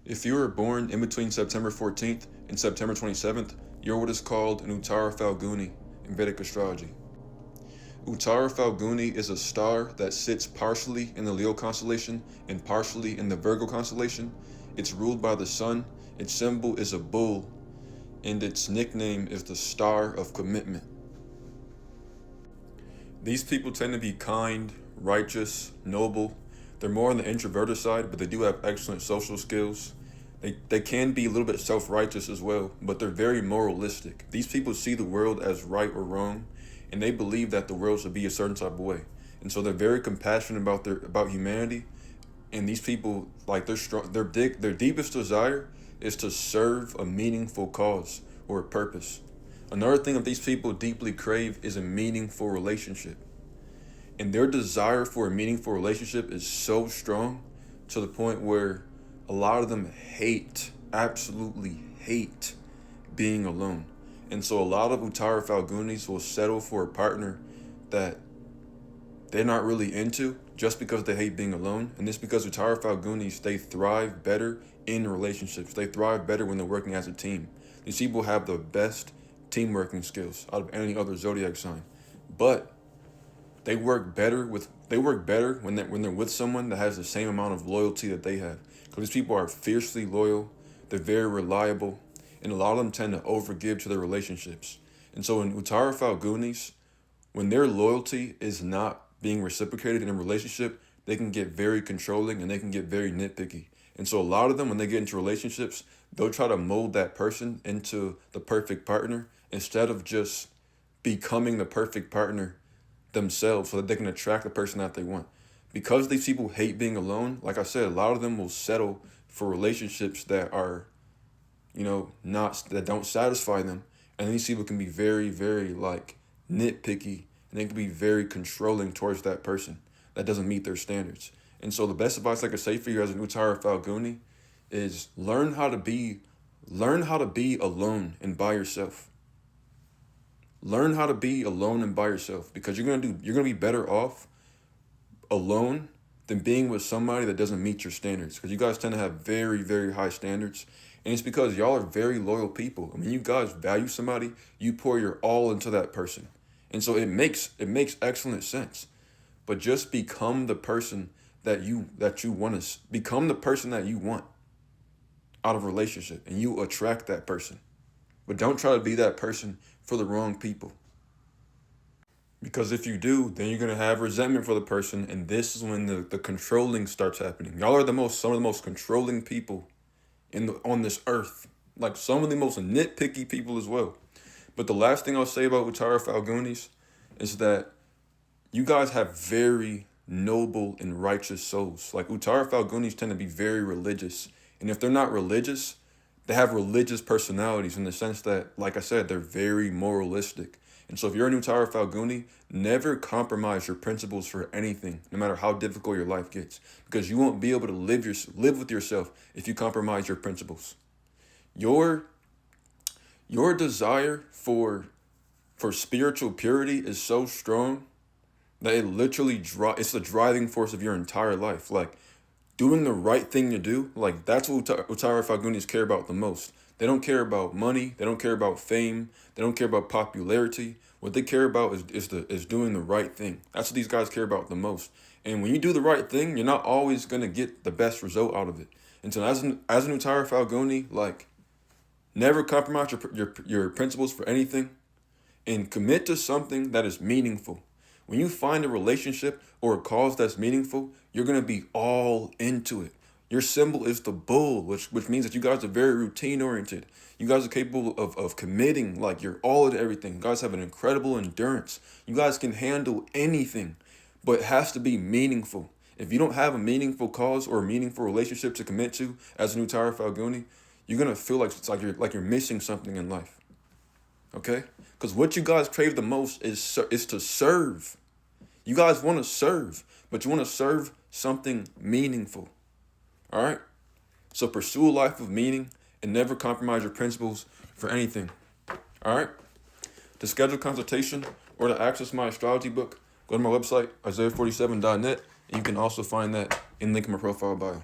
If you were born in between September 14th and September 27th, you're what is called an Uttara Phalguni in Vedic astrology. Uttara Phalguni is a star that sits partially in the Leo constellation and partially in the Virgo constellation. It's ruled by the sun, its symbol is a bull, and its nickname is the Star of Commitment. These people tend to be kind, righteous, noble. They're more on the introverted side, but they do have excellent social skills. They can be a little bit self-righteous as well, but they're very moralistic. These people see the world as right or wrong, and they believe that the world should be a certain type of way. And so they're very compassionate about humanity. And these people, like their deepest desire is to serve a meaningful cause or a purpose. Another thing that these people deeply crave is a meaningful relationship. And their desire for a meaningful relationship is so strong to the point where a lot of them absolutely hate being alone. And so a lot of Uttara Phalgunis will settle for a partner that they're not really into just because they hate being alone. And it's because Uttara Phalgunis, they thrive better in relationships. They thrive better when they're working as a team. These people have the best team working skills out of any other zodiac sign. But they work better when they're with someone that has the same amount of loyalty that they have. Because these people are fiercely loyal, they're very reliable, and a lot of them tend to overgive to their relationships. And so in Uttara Phalgunis, when their loyalty is not being reciprocated in a relationship, they can get very controlling and they can get very nitpicky. And so a lot of them, when they get into relationships, they'll try to mold that person into the perfect partner instead of just becoming the perfect partner themselves so that they can attract the person that they want. Because these people hate being alone, like I said, a lot of them will settle for relationships that are, that don't satisfy them. And these people can be very, very nitpicky, and they can be very controlling towards that person that doesn't meet their standards. And so the best advice I could say for you as an Uttara Phalguni is learn how to be alone and by yourself. Learn how to be alone and by yourself, because you're gonna be better off alone than being with somebody that doesn't meet your standards. Because you guys tend to have very, very high standards. And it's because y'all are very loyal people. I mean, you guys value somebody, you pour your all into that person. And so it makes excellent sense. But just become the person that you want to become the person that you want out of a relationship, and you attract that person. But don't try to be that person for the wrong people. Because if you do, then you're going to have resentment for the person, and this is when the controlling starts happening. Y'all are some of the most controlling people on this earth. Like some of the most nitpicky people as well. But the last thing I'll say about Uttara Phalgunis is that you guys have very noble and righteous souls. Like Uttara Phalgunis tend to be very religious. And if they're not religious, they have religious personalities in the sense that, like I said, they're very moralistic. And so if you're an Uttara Phalguni, never compromise your principles for anything, no matter how difficult your life gets. Because you won't be able to live with yourself if you compromise your principles. Your desire for spiritual purity is so strong that it literally it's the driving force of your entire life. Like, doing the right thing to do, like that's what Uttara Phalgunis care about the most. They don't care about money. They don't care about fame. They don't care about popularity. What they care about is doing the right thing. That's what these guys care about the most. And when you do the right thing, you're not always gonna get the best result out of it. And so as an Uttara Phalguni, never compromise your principles for anything, and commit to something that is meaningful. When you find a relationship or a cause that's meaningful, you're going to be all into it. Your symbol is the bull, which means that you guys are very routine oriented. You guys are capable of committing, you're all into everything. You guys have an incredible endurance. You guys can handle anything, but it has to be meaningful. If you don't have a meaningful cause or a meaningful relationship to commit to as an Uttara Phalguni, you're going to feel like you're missing something in life. Okay? Because what you guys crave the most is to serve. You guys want to serve, but you want to serve something meaningful. All right? So pursue a life of meaning and never compromise your principles for anything. All right? To schedule consultation or to access my astrology book, go to my website, isaiah47.net, and you can also find that in link in my profile bio.